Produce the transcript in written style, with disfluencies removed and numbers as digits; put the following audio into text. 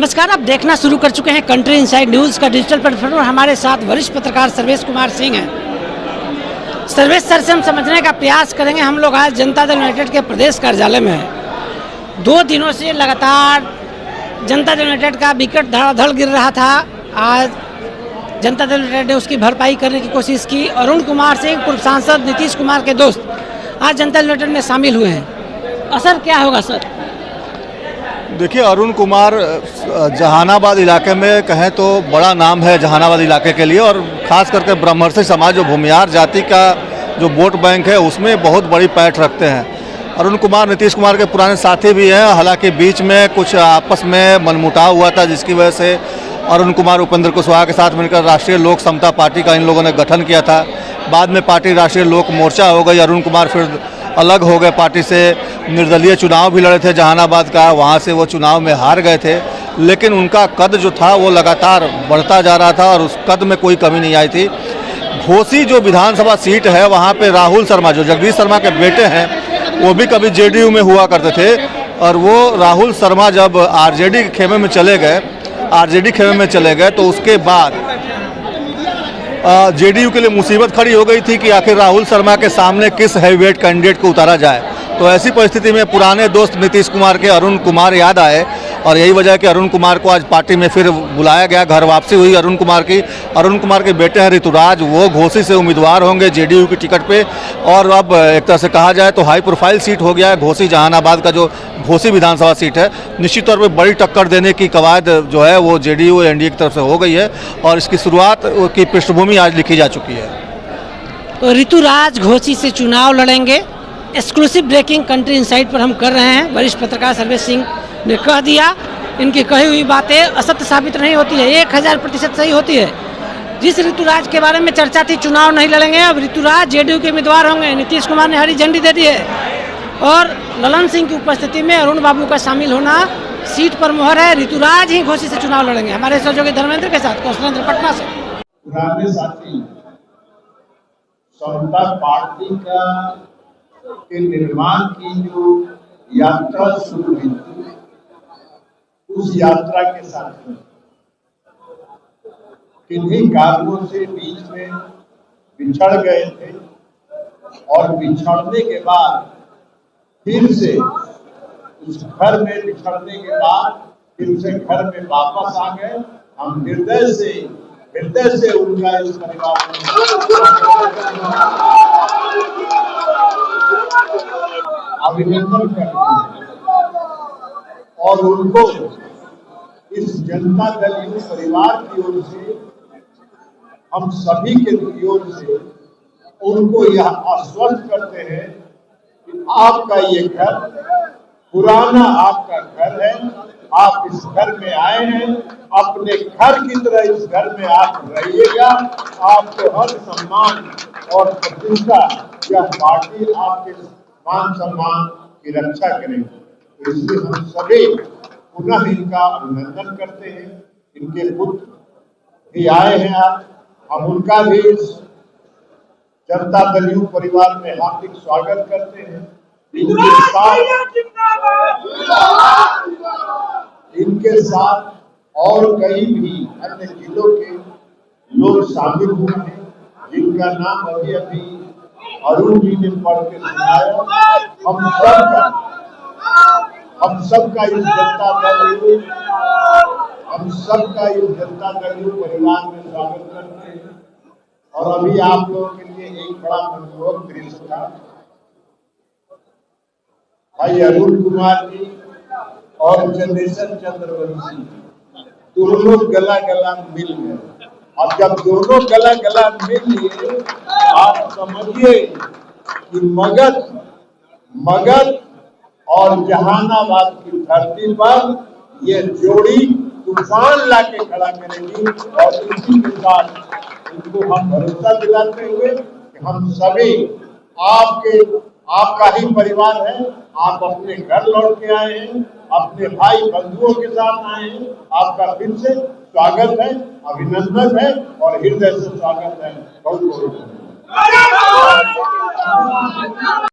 नमस्कार, आप देखना शुरू कर चुके हैं कंट्री इनसाइड न्यूज़ का डिजिटल प्लेटफॉर्म। हमारे साथ वरिष्ठ पत्रकार सर्वेश कुमार सिंह हैं। सर्वेश सर से हम समझने का प्रयास करेंगे। हम लोग आज जनता दल यूनाइटेड के प्रदेश कार्यालय में हैं। 2 दिनों से लगातार जनता दल यूनाइटेड का विकेट धड़ाधड़ गिर रहा था। आज जनता दल यूनाइटेड ने उसकी भरपाई करने की कोशिश की। अरुण कुमार सिंह पूर्व सांसद नीतीश कुमार के दोस्त आज जनता दल यूनाइटेड में शामिल हुए हैं। असर क्या होगा सर? देखिए, अरुण कुमार जहानाबाद इलाके में कहें तो बड़ा नाम है जहानाबाद इलाके के लिए, और ख़ास करके ब्रह्मर्षि समाज जो भूमिहार जाति का जो वोट बैंक है उसमें बहुत बड़ी पैठ रखते हैं। अरुण कुमार नीतीश कुमार के पुराने साथी भी हैं। हालांकि बीच में कुछ आपस में मनमुटाव हुआ था, जिसकी वजह से अरुण कुमार उपेंद्र कुशवाहा के साथ मिलकर राष्ट्रीय लोक समता पार्टी का इन लोगों ने गठन किया था। बाद में पार्टी राष्ट्रीय लोक मोर्चा हो गई। अरुण कुमार फिर अलग हो गए पार्टी से। निर्दलीय चुनाव भी लड़े थे जहानाबाद का, वहाँ से वो चुनाव में हार गए थे। लेकिन उनका कद जो था वो लगातार बढ़ता जा रहा था और उस कद में कोई कमी नहीं आई थी। घोसी जो विधानसभा सीट है वहाँ पे राहुल शर्मा, जो जगदीश शर्मा के बेटे हैं, वो भी कभी जेडीयू में हुआ करते थे। और वो राहुल शर्मा जब आरजेडी के खेमे में चले गए, तो उसके बाद जेडीयू के लिए मुसीबत खड़ी हो गई थी कि आखिर राहुल शर्मा के सामने किस हैवीवेट कैंडिडेट को उतारा जाए। तो ऐसी परिस्थिति में पुराने दोस्त नीतीश कुमार के अरुण कुमार याद आए, और यही वजह है कि अरुण कुमार को आज पार्टी में फिर बुलाया गया। घर वापसी हुई अरुण कुमार की। अरुण कुमार के बेटे हैं ऋतुराज, वो घोसी से उम्मीदवार होंगे जेडीयू की टिकट पे। और अब एक तरह से कहा जाए तो हाई प्रोफाइल सीट हो गया है घोसी जहानाबाद का, जो घोसी विधानसभा सीट है। निश्चित तौर पर बड़ी टक्कर देने की कवायद जो है वो जेडीयू एनडीए की तरफ से हो गई है, और इसकी शुरुआत की पृष्ठभूमि आज लिखी जा चुकी है। तो ऋतुराज घोसी से चुनाव लड़ेंगे। एक्सक्लूसिव ब्रेकिंग कंट्री इनसाइड पर हम कर रहे हैं। वरिष्ठ पत्रकार सर्वेश सिंह ने कह दिया, इनकी कही हुई बातें असत्य साबित नहीं होती है, 1000% सही होती है। जिस ऋतुराज के बारे में चर्चा थी चुनाव नहीं लड़ेंगे, अब ऋतुराज जेडीयू के उम्मीदवार होंगे। नीतीश कुमार ने हरी झंडी दे दी है, और ललन सिंह की उपस्थिति में अरुण बाबू का शामिल होना सीट पर मोहर है। ऋतुराज ही घोसी से चुनाव लड़ेंगे। हमारे सहयोगी धर्मेंद्र के साथ कौशलेंद्र पटना से। पुराने साथी समता पार्टी के निर्माण की जो यात्रा शुरू हुई थी, उस यात्रा के साथ किन्हीं कारणों से बीच में बिछड़ गए थे, और बिछड़ने के बाद फिर से उस घर में बिछड़ने के बाद फिर से घर में वापस आ गए। हम हृदय से उनका इस परिवार में अभिनंदन करते हैं, और उनको इस जनता दल यूनाइटेड परिवार की ओर से, हम सभी के ओर से उनको यह आश्वस्त करते हैं कि आपका ये घर पुराना आपका घर है। आप इस घर में आए हैं, अपने घर की तरह इस घर में आप रहिएगा। आपको हर सम्मान और प्रतिष्ठा यह पार्टी आपके मान सम्मान की रक्षा करेगी। तो इसलिए हम सभी पुनः इनका अभिनंदन करते हैं। इनके पुत्र भी आए हैं आज, हम उनका भी इस जनता दल यूनाइटेड परिवार में हार्दिक स्वागत करते हैं। इनके साथ और कई भी अन्य जिलों के लोग शामिल हुए हैं, जिनका नाम अभी अरुण जी ने पढ़ के सुनाया। हम सबका इस जनता दल परिवार में स्वागत करते हैं। और अभी आप लोगों के लिए एक बड़ा मनमोहक दृश्य था। भाई अरुण कुमार जी और चंद्रशेखर चंद्रवंशी दोनों गला मिल गए। अब जब दोनों गला मिल लिए, आप समझिए कि मगध और जहानाबाद की धरती पर ये जोड़ी तूफान लाके खड़ा करेगी। और इसी के साथ इनको हम भरोसा दिलाते हुए कि हम सभी आपका ही परिवार है। आप अपने घर लौट के आए हैं, अपने भाई बंधुओं के साथ आए हैं। आपका फिर से स्वागत है, अभिनंदन है, और हृदय से स्वागत है। बहुत बहुत